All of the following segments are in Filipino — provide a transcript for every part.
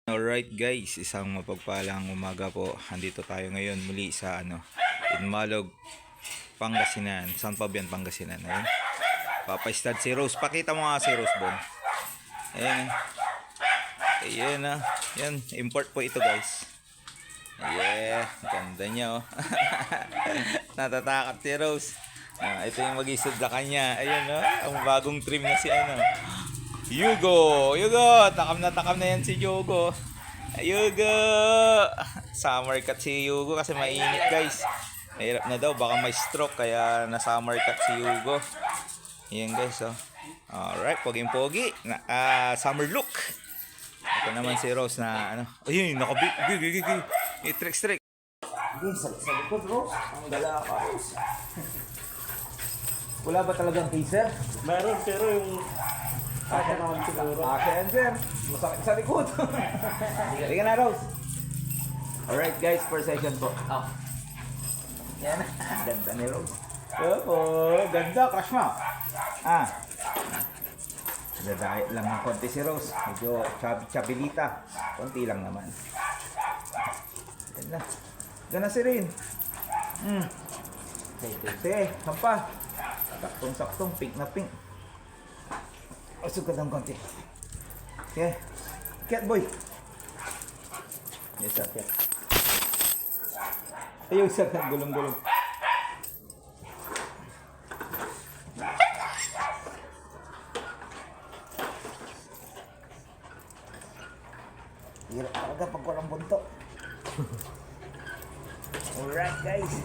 Alright guys, isang mapagpalang umaga po. Andito tayo ngayon muli sa Inmalog, Pangasinan. Saan pa ba yan, Pangasinan? Ayun. Papa-stud si Rose. Pakita mo nga si Rose, Bon. Ayan. Ayan na. Yan, import po ito guys. Yeah, ganda niya oh. Natatakot si Rose. Ito yung mag-isod sa kanya. Ayun oh, ang bagong trim na si Yugo! Takam na yan si Yugo. Yugo! Summer cut si Yugo kasi mainit guys. Mahirap na daw, baka may stroke kaya na summer cut si Yugo. Ayan guys oh. Alright, poging-pogi. Summer look. Ito naman si Rose na ayun, nakabig. I-trick. Sa likod, Rose. Ang gala ka, Rose. Wala ba talagang teaser? Meron, pero yung Asa naman siguro. Akin, sir. Masakit sa likod. Sige na, Rose. Alright, guys. First session po. Yan. Ganda ni Rose. Ganda. Crush mo. Dadahit lang ng konti si Rose. Medyo chabilita. Konti lang naman. Ganda. Ganda si Rin. Sige, sampa. Saktong-saktong. Pink na pink. Sugat ng konti. Okay. Cat boy. Yes, sir. Cat. Ayaw, sir. Gulong-gulong. Hirap talaga pag walang bunto. Alright, guys.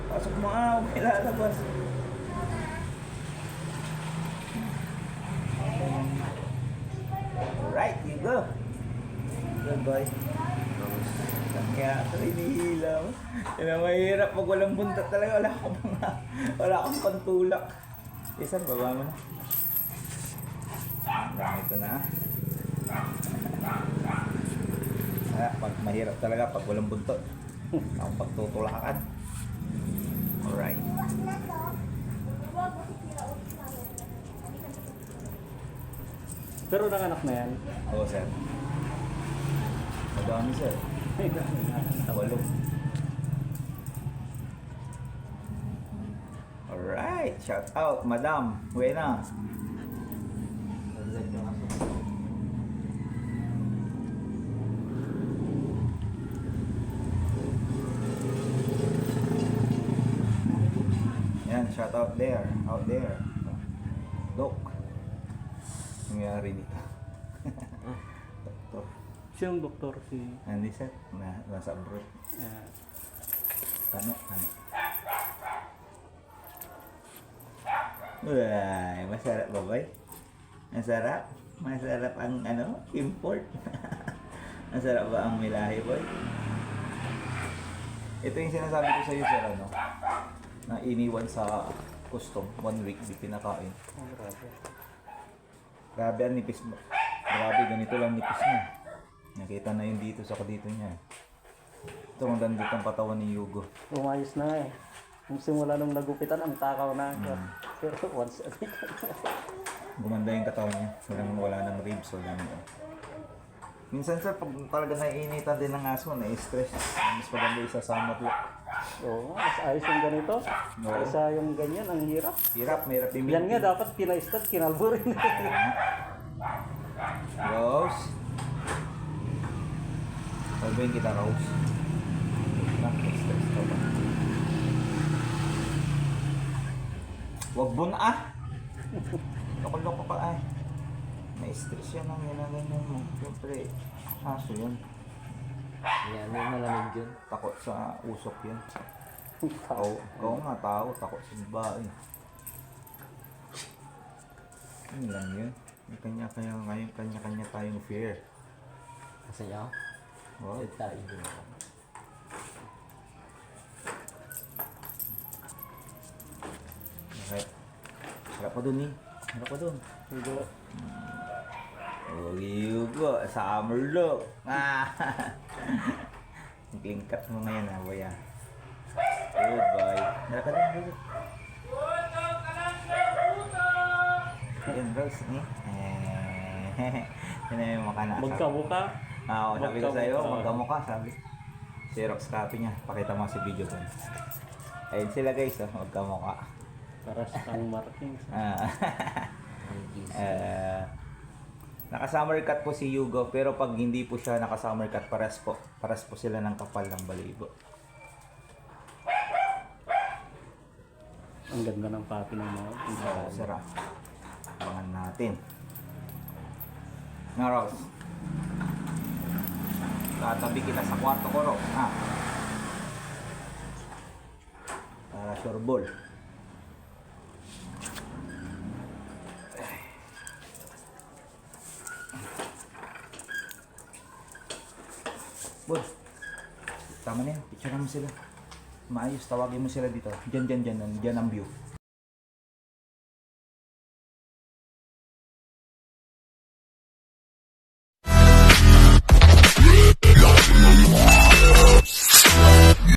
Pasok mo may lalabas. Alright, you go. Good boy. Kaya hinihilaw. Yan ang mahirap pag walang buntot talaga. Wala akong pantulak. Isang baba mo na. Ito na. Pag mahirap talaga pag walang buntot. Ang pagtutulakan. Alright. Pero nanganak na yan. Oo, sir. Madami, sir. Walo. Alright. Shout out, Madam. Buena. Shout out there. Look. Nangyari dito. Doktor. Siyang doktor si... Hindi sir. Nasa abroad. Ano? Uy, masarap ba boy? Masarap? Masarap ang import. Masarap ba ang milahi boy? Ito yung sinasabi ko sa iyo sir na iniwan sa custom 1 week di pinakain. Grabe ang nipis mo. Grabe, ganito lang nipis niya. Nakita na yun dito sa kadito niya. Ito ang dandit ang patawan ni Yugo. Umayos na eh. Nung simula nung nagupitan, ang takaw na. Pero once a week. Gumanda yung katawan niya. Wala ng ribs. Minsan sir, pag talaga naiinitan din ng aso, na-stress. Mas maganda isa sa look. Oo, mas ayos yung ganito. Kaysa yung ganyan, ang hirap. Mahirap yung Yan nga, dapat pinaistad, kinalbo rin. Rose. Pagbayin kita, Rose. Stress ka ba? Wag mo na Loko-loko pa Na-stress yan ang ginaganon mo. Siyempre, aso yun. Yan, may malamig yun. Takot sa usok yun. Ikaw nga tao, takot sa babae. Yun lang yun. May kanya-kanya tayong fear. Kasi niya, Wow. tayo din ako. Harap pa dun Harap pa dun. Yugo, summer look. clean cut mo ngayon ha, boy ha. Good boy. Nalakad lang, good. Ayun, Rose, eh. Yun na yung mukha na. Magkamuka. Oo, sabi ko sa'yo, Magkamukha. magkamukha, sabi. Xerox copy niya. Pakita mo si video doon. Ayun sila guys, oh, magkamukha. Para sa markings. Naka-summer cut po si Yugo, pero pag hindi po siya naka-summer cut, pares po sila ng kapal ng balibo. Ang ganda ng papi ng mga. Sarap. Abangan natin. Nga, Rose. Tatabi kita sa kwarto ko, Rose. Ha? Para sure ball. Bol. Tama na yan. Picture mo sila. Maayos. Tawagin mo sila dito. Diyan ang view.